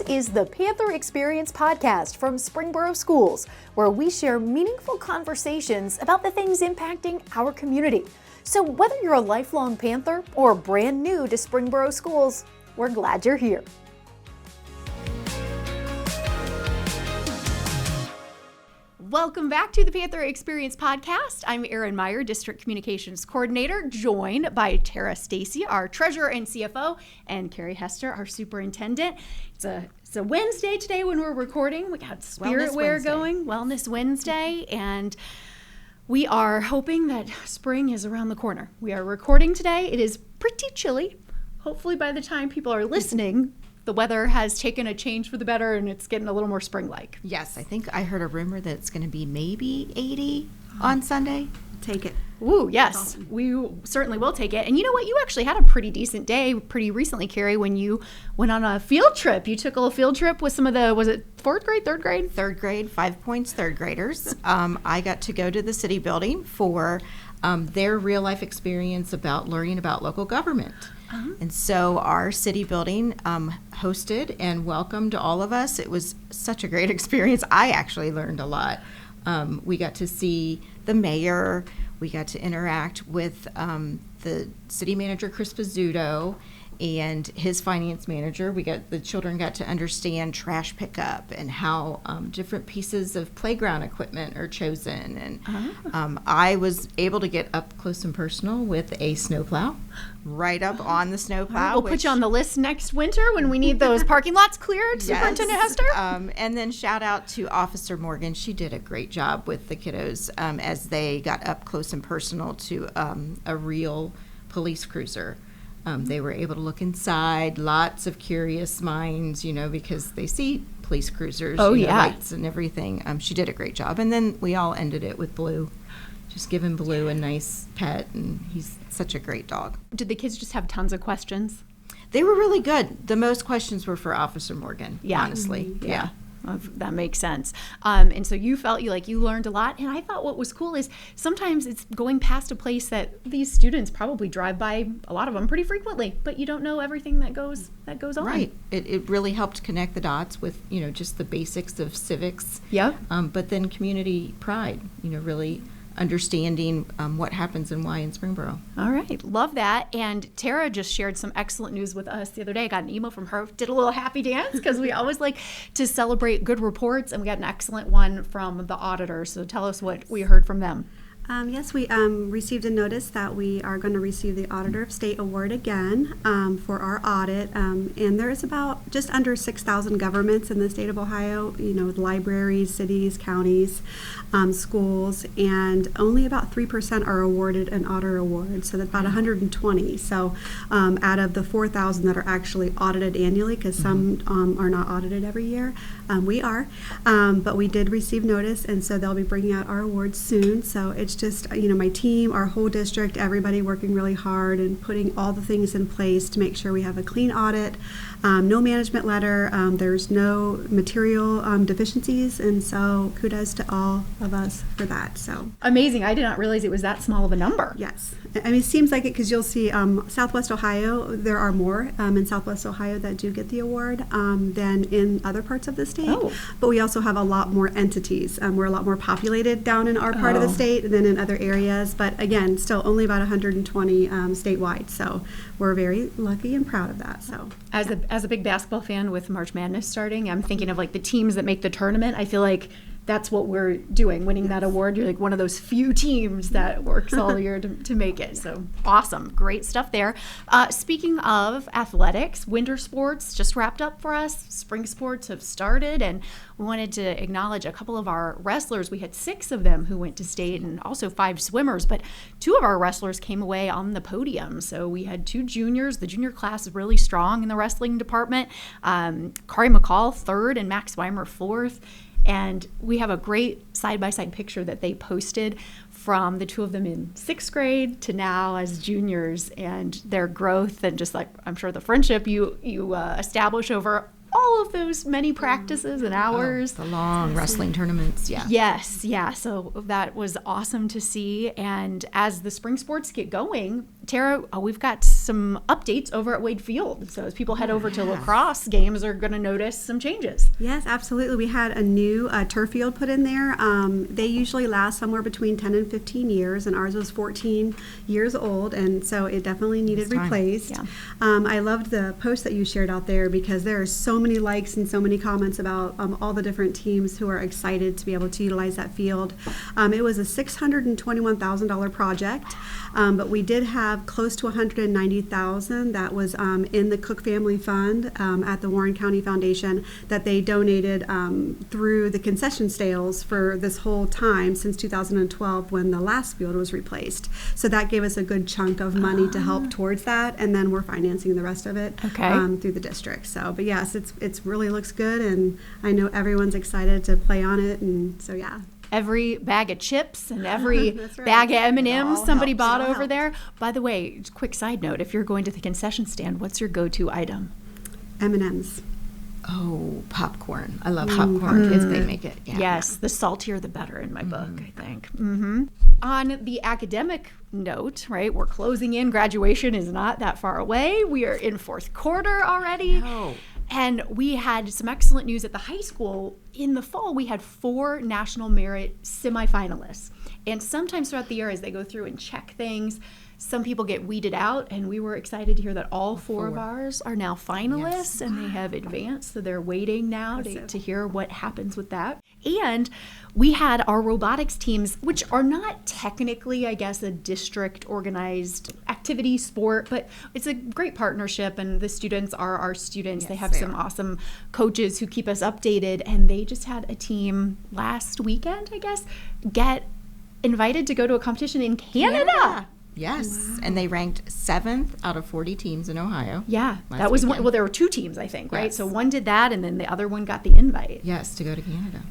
is the Panther Experience podcast from Springboro Schools, where we share meaningful conversations about the things impacting our community. So whether you're a lifelong Panther or brand new to Springboro Schools, we're glad you're here. Welcome back to the Panther Experience podcast. I'm Erin Meyer, District Communications Coordinator, joined by Terrah Stacy, our Treasurer and CFO, and Carrie, Hester, our Superintendent. It's a Wednesday today when we're recording. We got Spirit Wear going, Wellness Wednesday, and we are hoping that spring is around the corner. We are recording today. It is pretty chilly. Hopefully by the time people are listening, the weather has taken a change for the better and it's getting a little more spring-like. Yes, I think I heard a rumor that it's going to be maybe 80 on Sunday. Take it. Ooh, yes, awesome. We certainly will take it. And you know what? You actually had a pretty decent day pretty recently, Carrie, when you went on a field trip. You took a little field trip with some of the, was it fourth grade, third grade? Third grade, 5 points, third graders. I got to go to the city building for their real-life experience about learning about local government. Uh-huh. And so our city building hosted and welcomed all of us. It was such a great experience. I actually learned a lot. We got to see the mayor. We got to interact with the city manager, Chris Pizzuto, and his finance manager. The children got to understand trash pickup and how different pieces of playground equipment are chosen. And I was able to get up close and personal with a snowplow, right up on the snowplow. We'll put you on the list next winter when we need those parking lots cleared, yes. Superintendent Hester. And then shout out to Officer Morgan. She did a great job with the kiddos as they got up close and personal to a real police cruiser. They were able to look inside, lots of curious minds, because they see police cruisers, lights and everything. She did a great job. And then we all ended it with Blue, just giving Blue a nice pet, and he's such a great dog. Did the kids just have tons of questions? They were really good. The most questions were for Officer Morgan, honestly. Mm-hmm. Yeah. That makes sense. And so you felt you learned a lot. And I thought what was cool is sometimes it's going past a place that these students probably drive by, a lot of them pretty frequently, but you don't know everything that goes on. Right. It really helped connect the dots with, just the basics of civics. Yeah. But then community pride, really understanding what happens and why in Springboro. All right. Love that. And Terrah just shared some excellent news with us the other day. I got an email from her, did a little happy dance because we always like to celebrate good reports, and we got an excellent one from the auditor. So tell us what we heard from them. Yes, we received a notice that we are going to receive the Auditor of State Award again for our audit. And there is about just under 6,000 governments in the state of Ohio, with libraries, cities, counties, schools, and only about 3% are awarded an auditor award, so that's about 120. So out of the 4,000 that are actually audited annually, because some are not audited every year, we are. But we did receive notice, and so they'll be bringing out our awards soon. So it's just, my team, our whole district, everybody working really hard and putting all the things in place to make sure we have a clean audit, no management letter, there's no material deficiencies, and so kudos to all of us for that. So amazing. I did not realize it was that small of a number. Yes. I mean, it seems like it because you'll see Southwest Ohio, there are more in Southwest Ohio that do get the award than in other parts of the state. Oh. But we also have a lot more entities. We're a lot more populated down in our part of the state than in other areas. But again, still only about 120 statewide. So we're very lucky and proud of that. So as a big basketball fan with March Madness starting, I'm thinking of like the teams that make the tournament. I feel like that's what we're doing, winning that award. You're like one of those few teams that works all year to make it. So awesome. Great stuff there. Speaking of athletics, winter sports just wrapped up for us. Spring sports have started, and we wanted to acknowledge a couple of our wrestlers. We had 6 of them who went to state and also 5 swimmers, but 2 of our wrestlers came away on the podium. So we had 2 juniors. The junior class is really strong in the wrestling department. Carrie McCall, 3rd, and Max Weimer, 4th. And we have a great side-by-side picture that they posted from the 2 of them in 6th grade to now as juniors, and their growth and just like, I'm sure the friendship you establish over all of those many practices and hours. The long wrestling tournaments, yeah. Yes, yeah. So that was awesome to see. And as the spring sports get going, Terrah, we've got some updates over at Wade Field. So as people head over to lacrosse games, are going to notice some changes. Yes, absolutely. We had a new turf field put in there. They usually last somewhere between 10 and 15 years, and ours was 14 years old, and so it definitely needed replaced. Yeah. I loved the post that you shared out there because there are so many likes and so many comments about all the different teams who are excited to be able to utilize that field. It was a $621,000 project, but we did have close to $190,000 that was in the Cook Family Fund at the Warren County Foundation that they donated through the concession sales for this whole time since 2012 when the last field was replaced. So that gave us a good chunk of money to help towards that, and then we're financing the rest of it through the district. So, but yes, it's really looks good, and I know everyone's excited to play on it, and so yeah. Every bag of chips and every That's right. bag of M&Ms somebody helps. bought It all over there. By the way, quick side note, if you're going to the concession stand, what's your go-to item? M&Ms. Oh, popcorn. I love popcorn. Kids, they make it. Yeah. Yes, the saltier the better in my book, I think. On the academic note, right, we're closing in. Graduation is not that far away. We are in fourth quarter already. know. And we had some excellent news at the high school. In the fall, we had 4 National Merit semifinalists. And sometimes throughout the year, as they go through and check things, some people get weeded out, and we were excited to hear that all 4 of ours are now finalists, and they have advanced, so they're waiting now to hear what happens with that. And we had our robotics teams, which are not technically, I guess, a district organized activity sport, but it's a great partnership, and the students are our students. They have some awesome coaches who keep us updated, and they just had a team last weekend, I guess, get invited to go to a competition in Canada. Yes, and they ranked 7th out of 40 teams in Ohio. Yeah, last that was one. weekend. Well, there were 2 teams, I think, right? Yes. So one did that, and then the other one got the invite. Yes, to go to Canada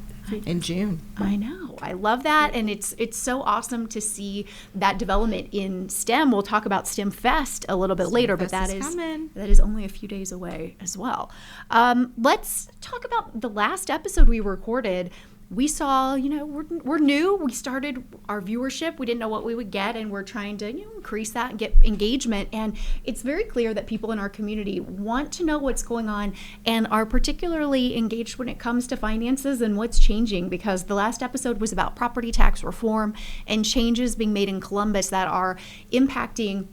in June. I know. I love that, and it's so awesome to see that development in STEM. We'll talk about STEM Fest a little bit later, but Fest is coming. that is only a few days away as well. Let's talk about the last episode we recorded. We saw, we're new. We started our viewership. We didn't know what we would get, and we're trying to increase that and get engagement. And it's very clear that people in our community want to know what's going on and are particularly engaged when it comes to finances and what's changing, because the last episode was about property tax reform and changes being made in Columbus that are impacting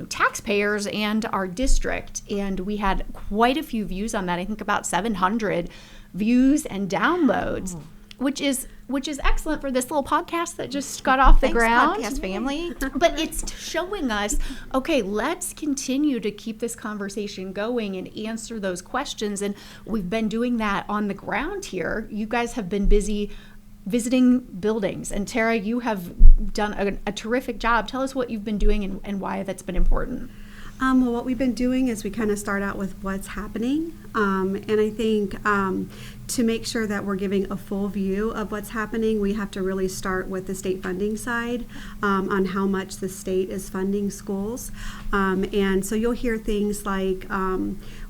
taxpayers and our district. And we had quite a few views on that. I think about 700 views and downloads. Which is excellent for this little podcast that just got off the ground. Podcast family. But it's showing us, okay, let's continue to keep this conversation going and answer those questions. And we've been doing that on the ground here. You guys have been busy visiting buildings. And Terrah, you have done a terrific job. Tell us what you've been doing and why that's been important. Well, what we've been doing is we kind of start out with what's happening. And I think to make sure that we're giving a full view of what's happening, we have to really start with the state funding side on how much the state is funding schools. And so you'll hear things like,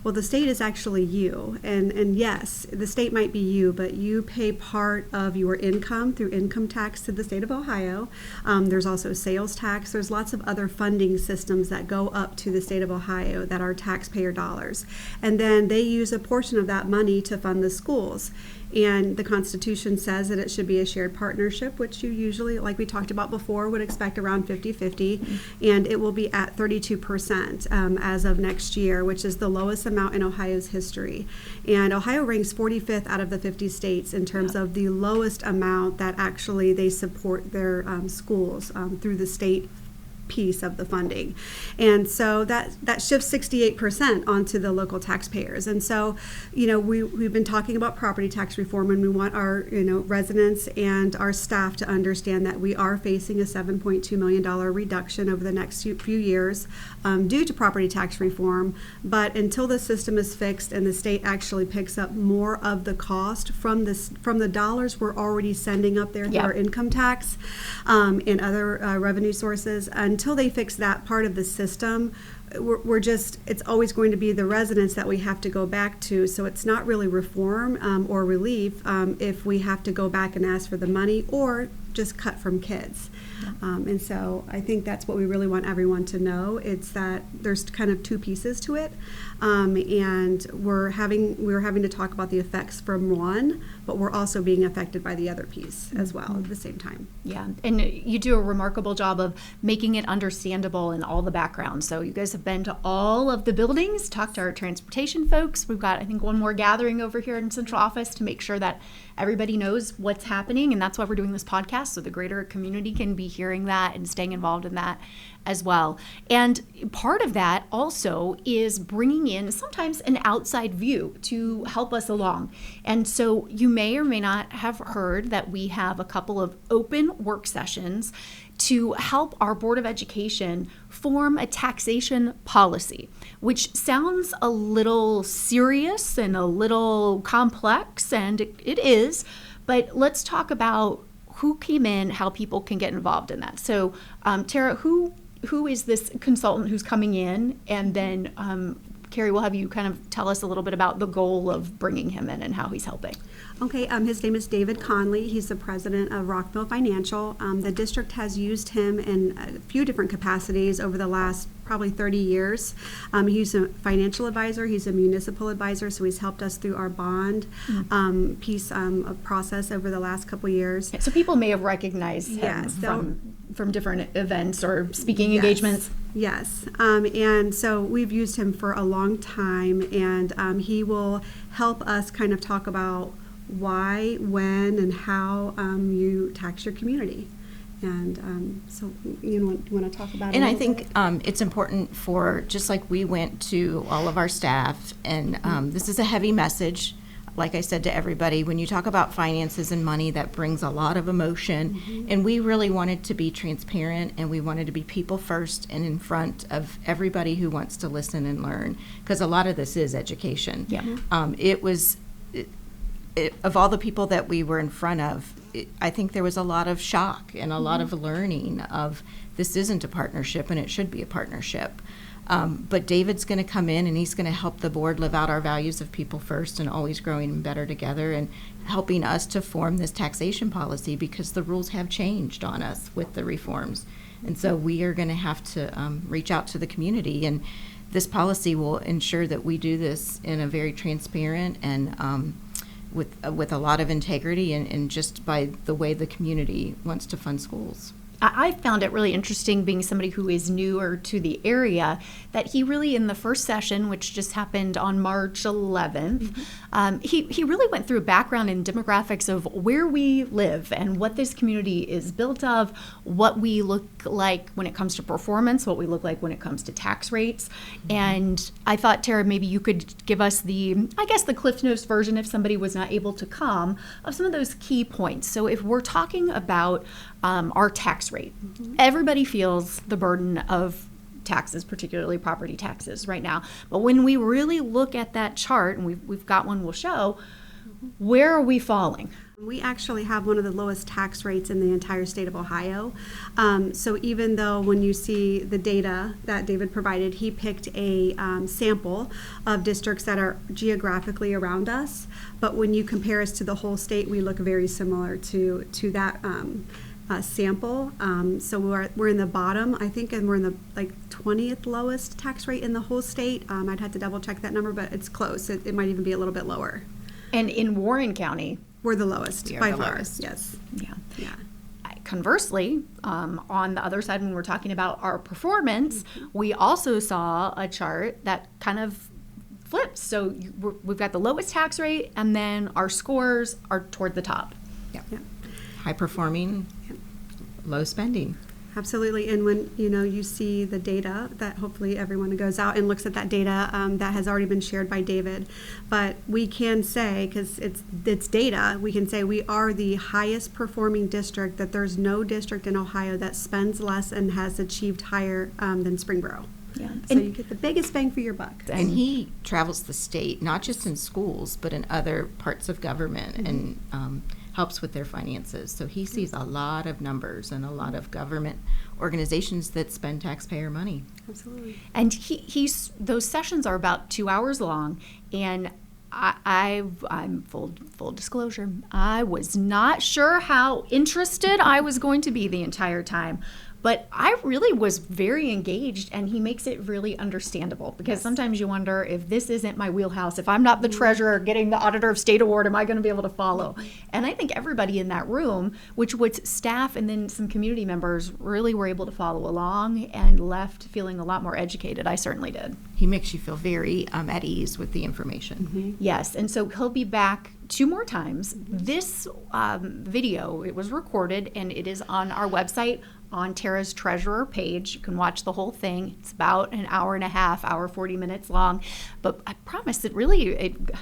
well, the state is actually you. And yes, the state might be you, but you pay part of your income through income tax to the state of Ohio. There's also sales tax. There's lots of other funding systems that go up to the state of Ohio that are taxpayer dollars. And then they use a portion of that money to fund the schools. And the Constitution says that it should be a shared partnership, which you usually, like we talked about before, would expect around 50-50. And it will be at 32% as of next year, which is the lowest amount in Ohio's history. And Ohio ranks 45th out of the 50 states in terms of the lowest amount that actually they support their schools through the state piece of the funding. And so that shifts 68% onto the local taxpayers. And so, we've been talking about property tax reform, and we want our, residents and our staff to understand that we are facing a $7.2 million reduction over the next few years due to property tax reform. But until the system is fixed and the state actually picks up more of the cost from the dollars we're already sending up there through our income tax and other revenue sources, until they fix that part of the system, it's always going to be the residents that we have to go back to. So it's not really reform or relief if we have to go back and ask for the money or just cut from kids. And so I think that's what we really want everyone to know. It's that there's kind of two pieces to it, and we're having to talk about the effects from one, but we're also being affected by the other piece as well at the same time. Yeah, and you do a remarkable job of making it understandable in all the backgrounds. So you guys have been to all of the buildings, talked to our transportation folks. We've got, I think, one more gathering over here in central office to make sure that everybody knows what's happening, and that's why we're doing this podcast, so the greater community can be hearing that and staying involved in that as well. And part of that also is bringing in sometimes an outside view to help us along. And so you may or may not have heard that we have a couple of open work sessions to help our Board of Education form a taxation policy, which sounds a little serious and a little complex, and it is, but let's talk about who came in, how people can get involved in that. So, Terrah, who is this consultant who's coming in? And then, Carrie, we'll have you kind of tell us a little bit about the goal of bringing him in and how he's helping. Okay, his name is David Conley. He's the president of Rockville Financial. The district has used him in a few different capacities over the last probably 30 years. He's a financial advisor. He's a municipal advisor, so he's helped us through our bond piece of process over the last couple years. So people may have recognized him from different events or speaking engagements. Yes, and so we've used him for a long time, and he will help us kind of talk about why, when, and how you tax your community. And so you want to talk about it? And I think it's important for, just like we went to all of our staff, and this is a heavy message, like I said to everybody, when you talk about finances and money, that brings a lot of emotion. And we really wanted to be transparent, and we wanted to be people first and in front of everybody who wants to listen and learn, because a lot of this is education. Of all the people that we were in front of, I think there was a lot of shock and a lot of learning of this isn't a partnership and it should be a partnership. But David's going to come in and he's going to help the board live out our values of people first and always growing better together, and helping us to form this taxation policy, because the rules have changed on us with the reforms. And so we are going to have to reach out to the community, and this policy will ensure that we do this in a very transparent and with a lot of integrity, and just by the way the community wants to fund schools. I found it really interesting, being somebody who is newer to the area, that he really, in the first session, which just happened on March 11th, he really went through background and demographics of where we live and what this community is built of, what we look like when it comes to performance, what we look like when it comes to tax rates. And I thought, Terrah, maybe you could give us the Cliff Notes version, if somebody was not able to come, of some of those key points. So if we're talking about our tax rate, everybody feels the burden of taxes, particularly property taxes right now. But when we really look at that chart, and we've got one we'll show, where are we falling? We actually have one of the lowest tax rates in the entire state of Ohio. So even though when you see the data that David provided, he picked a sample of districts that are geographically around us, but when you compare us to the whole state, we look very similar to that sample. So we're in the bottom, I think, and we're in the 20th lowest tax rate in the whole state. I'd have to double check that number, but it's close. It might even be a little bit lower. And in Warren County, we're the lowest by far. Lowest. Yes. Yeah. Conversely, on the other side, when we're talking about our performance, we also saw a chart that kind of flips. So we've got the lowest tax rate, and then our scores are toward the top. Yeah. High performing, low spending. Absolutely. And when you see the data, that hopefully everyone goes out and looks at that data that has already been shared by David. But we can say, because it's data, we can say we are the highest performing district, that there's no district in Ohio that spends less and has achieved higher than Springboro. Yeah. So you get the biggest bang for your buck. And he travels the state, not just in schools, but in other parts of government, and helps with their finances. So he sees a lot of numbers and a lot of government organizations that spend taxpayer money. Absolutely. And those sessions are about 2 hours long, and I'm full disclosure. I was not sure how interested I was going to be the entire time. But I really was very engaged, and he makes it really understandable, because sometimes you wonder, if this isn't my wheelhouse, if I'm not the treasurer getting the Auditor of State Award, am I going to be able to follow? And I think everybody in that room, which was staff and then some community members, really were able to follow along and left feeling a lot more educated. I certainly did. He makes you feel very at ease with the information. Yes, and so he'll be back 2 more times. This video, it was recorded, and it is on our website on Terrah's Treasurer page. You can watch the whole thing. It's about an hour and a half, hour 40 minutes long. But I promise it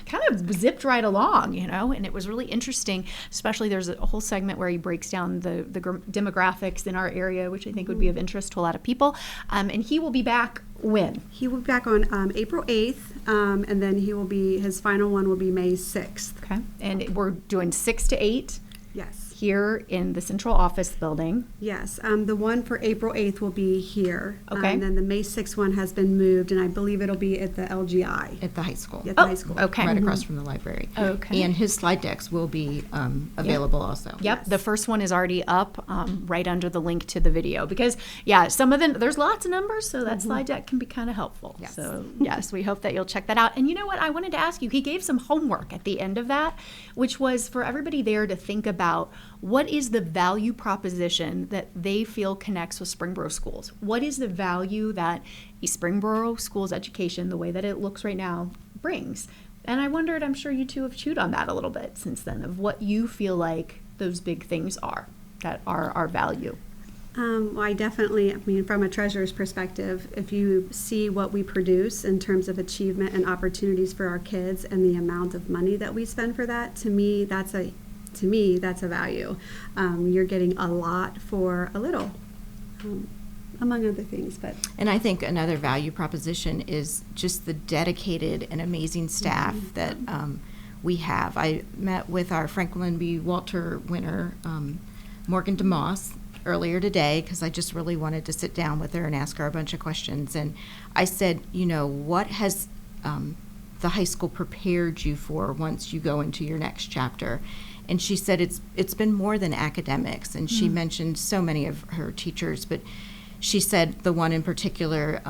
kind of zipped right along, and it was really interesting. Especially there's a whole segment where he breaks down the demographics in our area, which I think would be of interest to a lot of people. And he will be back when? He will be back on April 8th, and then his final one will be May 6th. Okay. And we're doing 6 to 8. Yes. Here in the central office building. Yes. The one for April 8th will be here. Okay. And then the May 6th one has been moved, and I believe it'll be at the LGI. At the high school. At the high school. Okay. Right across from the library. Okay. And his slide decks will be available also. Yep. Yes. The first one is already up right under the link to the video, because, some of them, there's lots of numbers, so that slide deck can be kind of helpful. Yes. So, yes, we hope that you'll check that out. And you know what? I wanted to ask you, he gave some homework at the end of that, which was for everybody there to think about, what is the value proposition that they feel connects with Springboro schools? What is the value that a Springboro school's education, the way that it looks right now, brings? And I wondered, I'm sure you two have chewed on that a little bit since then, of what you feel like those big things are that are our value. Well, I mean, from a treasurer's perspective, if you see what we produce in terms of achievement and opportunities for our kids and the amount of money that we spend for that, to me, that's a value. You're getting a lot for a little, among other things. And I think another value proposition is just the dedicated and amazing staff that we have. I met with our Franklin B. Walter winner, Morgan DeMoss, earlier today, because I just really wanted to sit down with her and ask her a bunch of questions. And I said, what has the high school prepared you for once you go into your next chapter? And she said it's been more than academics. And she mentioned so many of her teachers, but she said the one in particular,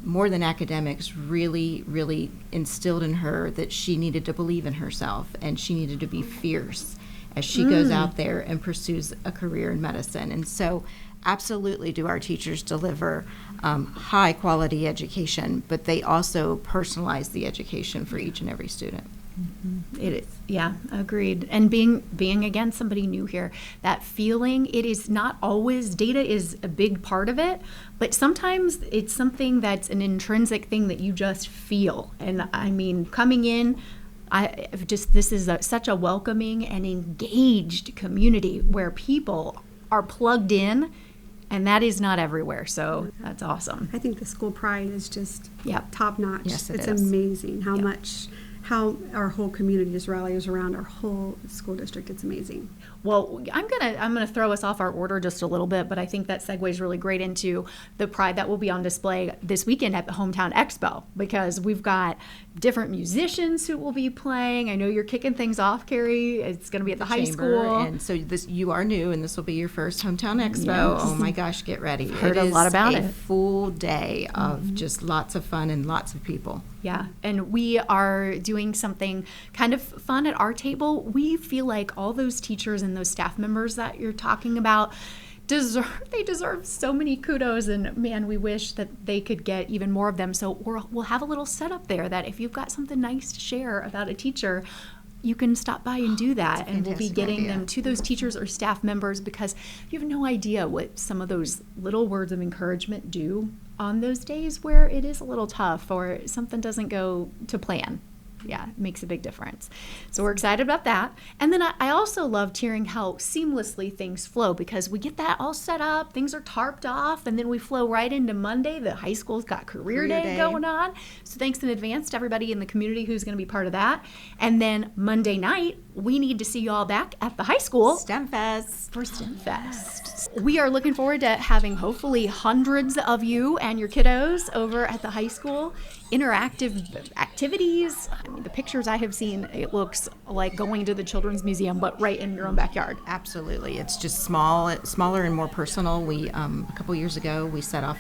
more than academics, really, really instilled in her that she needed to believe in herself, and she needed to be fierce as she goes out there and pursues a career in medicine. And so absolutely do our teachers deliver high quality education, but they also personalize the education for each and every student. It is, yeah, agreed. And being again somebody new here, that feeling, it is not always, data is a big part of it, but sometimes it's something that's an intrinsic thing that you just feel. And I mean, coming in, this is such a welcoming and engaged community where people are plugged in, and that is not everywhere. So that's awesome. I think the school pride is just top notch. Yes, it's is. amazing how our whole community just rallies around our whole school district. It's amazing. Well, I'm gonna throw us off our order just a little bit, but I think that segues really great into the pride that will be on display this weekend at the Hometown Expo, because we've got different musicians who will be playing. I know you're kicking things off, Carrie. It's going to be at the high Chamber, school. and so you are new, and this will be your first Hometown Expo. Yes. Oh my gosh, get ready. Heard a lot about it. it. A full day of just lots of fun and lots of people. Yeah, and we are doing something kind of fun at our table. We feel like all those teachers and those staff members that you're talking about deserve so many kudos, and man, we wish that they could get even more of them. So we'll have a little setup there that if you've got something nice to share about a teacher, you can stop by and do that, and we'll be getting them to those teachers or staff members, because you have no idea what some of those little words of encouragement do on those days where it is a little tough or something doesn't go to plan. Yeah, it makes a big difference. So we're excited about that. And then I also loved hearing how seamlessly things flow, because we get that all set up, things are tarped off, and then we flow right into Monday. The high school's got career day going on. So thanks in advance to everybody in the community who's going to be part of that. And then Monday night, we need to see you all back at the high school STEM Fest. for STEM Fest. We are looking forward to having hopefully hundreds of you and your kiddos over at the high school. Interactive activities. I mean, the pictures I have seen, it looks like going to the Children's Museum, but right in your own backyard. Absolutely. It's just smaller and more personal. We, a couple years ago, we set off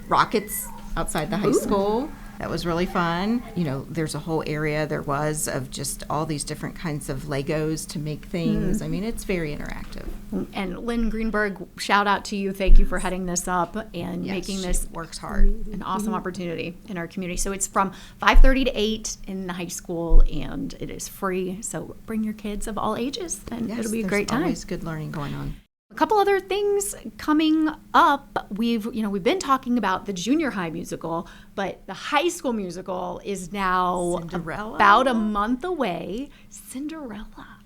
rockets outside the high school. That was really fun. You know, there's a whole area of just all these different kinds of Legos to make things. I mean, it's very interactive. And Lynn Greenberg, shout out to you. Thank you for heading this up and making this works hard. An awesome opportunity in our community. So it's from 5:30 to 8 in the high school, and it is free. So bring your kids of all ages, and it'll be a great time. There's always good learning going on. A couple other things coming up. We've been talking about the junior high musical, but the high school musical is now Cinderella? about a month away. Cinderella.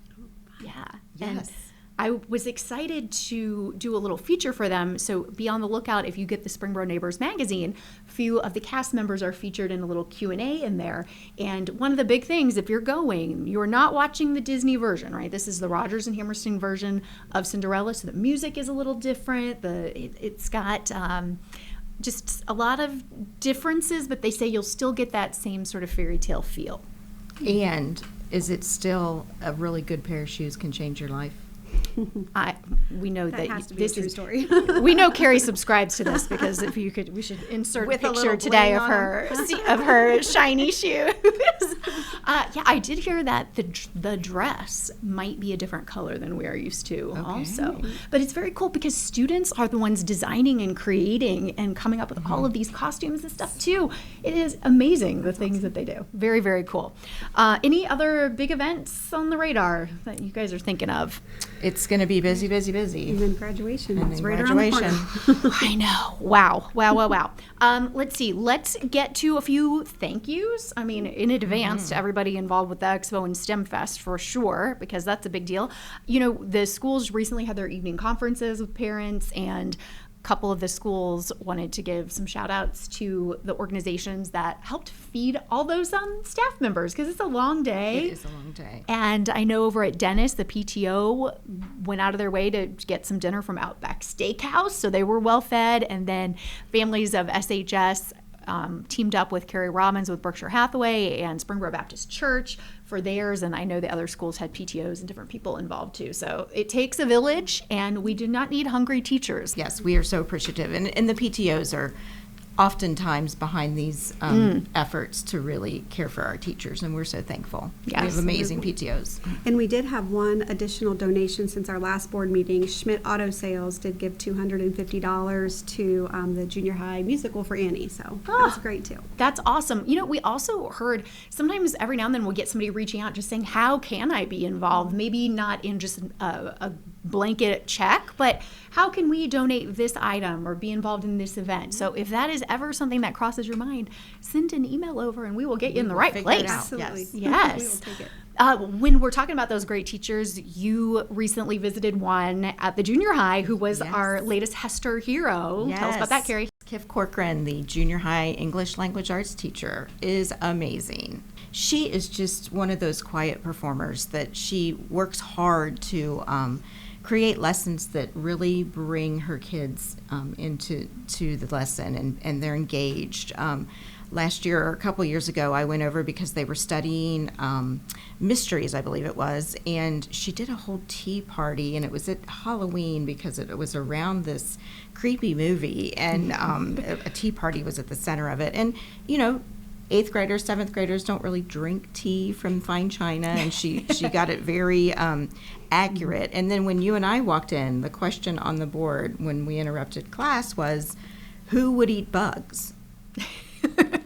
Yeah. And Yes. I was excited to do a little feature for them. So be on the lookout if you get the Springboro Neighbors magazine. A few of the cast members are featured in a little Q&A in there. And one of the big things, if you're going, you're not watching the Disney version, right? This is the Rodgers and Hammerstein version of Cinderella. So the music is a little different. It's got just a lot of differences, but they say you'll still get that same sort of fairy tale feel. And is it still a really good pair of shoes can change your life? We know that has to be this a true is story. We know Carrie subscribes to this because if you could, we should insert With a a picture little today bling of on her shiny shoes. Yeah, I did hear that the dress might be a different color than we are used to, also. But it's very cool because students are the ones designing and creating and coming up with all of these costumes and stuff too. It is amazing the things that they do. Very, very cool. Any other big events on the radar that you guys are thinking of? It's going to be busy. And then graduation. And It's then right around the corner. I know. Wow. Let's see. Let's get to a few thank yous. I mean, in advance to everybody involved with the Expo and STEM Fest for sure, because that's a big deal. You know, the schools recently had their evening conferences with parents, and couple of the schools wanted to give some shout outs to the organizations that helped feed all those staff members, because it's a long day. It is a long day. And I know over at Dennis, the PTO went out of their way to get some dinner from Outback Steakhouse, so they were well fed. And then families of SHS teamed up with Carrie Robbins with Berkshire Hathaway and Springboro Baptist Church for theirs, and I know the other schools had PTOs and different people involved too. So it takes a village, and we do not need hungry teachers. Yes, we are so appreciative. And the PTOs are oftentimes behind these efforts to really care for our teachers, and we're so thankful. Yes. We have amazing PTOs. And we did have one additional donation since our last board meeting. Schmidt Auto Sales did give $250 to the junior high musical for Annie, so that was great too. That's awesome. You know, we also heard sometimes every now and then we'll get somebody reaching out just saying, how can I be involved? Maybe not in just a blanket check, but how can we donate this item or be involved in this event? So if that is ever something that crosses your mind, send an email over and we will get you in the right figure it place. out. Absolutely. Yes. We will take it. When we're talking about those great teachers, you recently visited one at the junior high who was Yes. our latest Hester hero. Tell us about that, Carrie. Kif Corcoran, the junior high English language arts teacher, is amazing. She is just one of those quiet performers that she works hard to create lessons that really bring her kids into the lesson, and they're engaged. Last year, or a couple years ago, I went over because they were studying mysteries, I believe it was, and she did a whole tea party, and it was at Halloween because it was around this creepy movie, and a tea party was at the center of it. And, you know, 8th graders, 7th graders don't really drink tea from fine china, and she got it very accurate. And then when you and I walked in, the question on the board when we interrupted class was, who would eat bugs?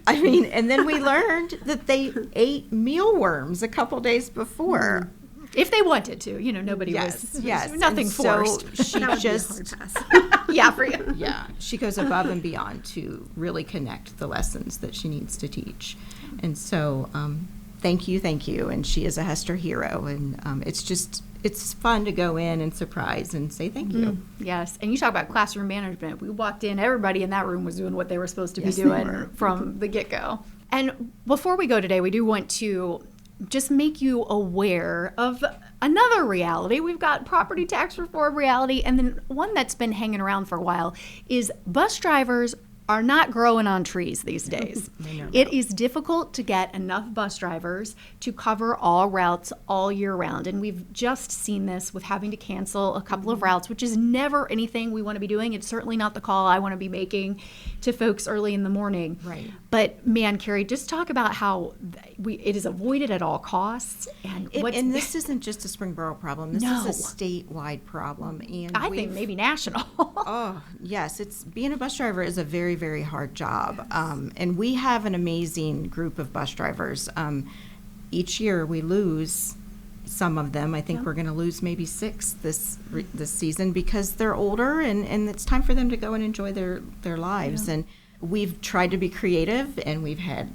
I mean, and then we learned that they ate mealworms a couple days before. If they wanted to, you know, nobody was nothing And forced. So she That would be a just, hard pass. Yeah, for you. yeah, she goes above and beyond to really connect the lessons that she needs to teach. And so, thank you. And she is a Hester hero. And it's fun to go in and surprise and say thank you. Yes, and you talk about classroom management. We walked in, everybody in that room was doing what they were supposed to be Yes, they doing were. from the get-go. And before we go today, we do want to just make you aware of another reality. We've got property tax reform reality, and then one that's been hanging around for a while is bus drivers are not growing on trees these days. It is difficult to get enough bus drivers to cover all routes all year round. And we've just seen this with having to cancel a couple of routes, which is never anything we want to be doing. It's certainly not the call I want to be making to folks early in the morning. Right. But man, Carrie, just talk about how it is avoided at all costs. And this isn't just a Springboro problem. This is a statewide problem. And I think maybe national. Oh, yes. Being a bus driver is a very, very hard job. And we have an amazing group of bus drivers. Each year we lose some of them. I think we're going to lose maybe 6 this season because they're older and it's time for them to go and enjoy their lives. And we've tried to be creative, and we've had,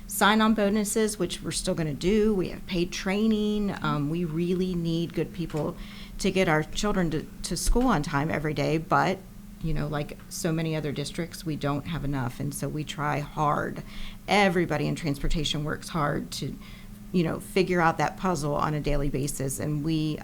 sign-on bonuses, which we're still going to do. We have paid training. We really need good people to get our children to school on time every day, but like so many other districts, we don't have enough, and so we try hard. Everybody in transportation works hard to, figure out that puzzle on a daily basis, and we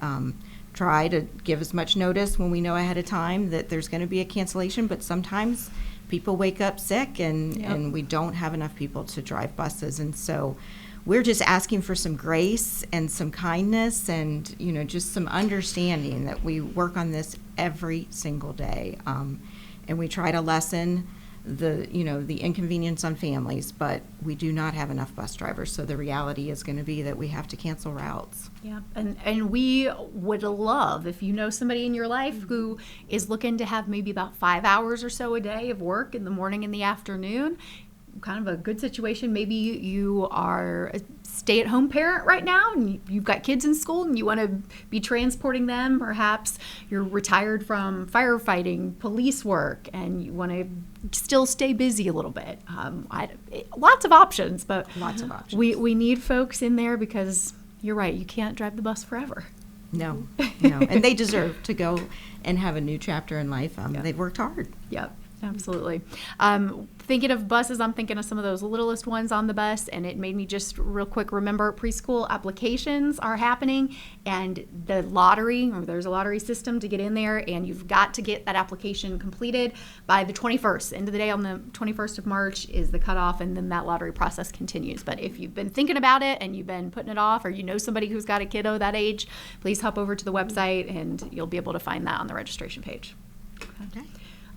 try to give as much notice when we know ahead of time that there's going to be a cancellation, but sometimes people wake up sick and we don't have enough people to drive buses, and so we're just asking for some grace and some kindness and, just some understanding that we work on this every single day. And we try to lessen the inconvenience on families, but we do not have enough bus drivers. So the reality is going to be that we have to cancel routes. Yeah, and we would love if you know somebody in your life who is looking to have maybe about 5 hours or so a day of work in the morning and the afternoon. Kind of a good situation. Maybe you are a stay-at-home parent right now and you've got kids in school and you want to be transporting them. Perhaps you're retired from firefighting, police work, and you want to still stay busy a little bit. Lots of options, but we need folks in there because you're right, you can't drive the bus forever. No. And they deserve to go and have a new chapter in life. They've worked hard. Yep. Absolutely. Thinking of buses, I'm thinking of some of those littlest ones on the bus, and it made me just real quick remember preschool applications are happening, and the lottery, or there's a lottery system to get in there, and you've got to get that application completed by the 21st. End of the day on the 21st of March is the cutoff, and then that lottery process continues. But if you've been thinking about it and you've been putting it off, or you know somebody who's got a kiddo that age, please hop over to the website, and you'll be able to find that on the registration page. Okay.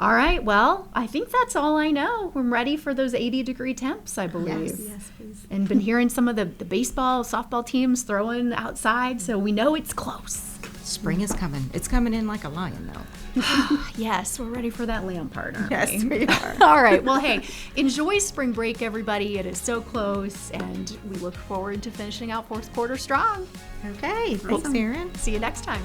All right, well, I think that's all I know. I'm ready for those 80-degree temps, I believe. Yes, please. And been hearing some of the baseball, softball teams throwing outside, so we know it's close. Spring is coming. It's coming in like a lion, though. Yes, we're ready for that lamb part, aren't Yes, we are. All right, well, hey, enjoy spring break, everybody. It is so close, and we look forward to finishing out fourth quarter strong. Okay, thanks, Erin. See you next time.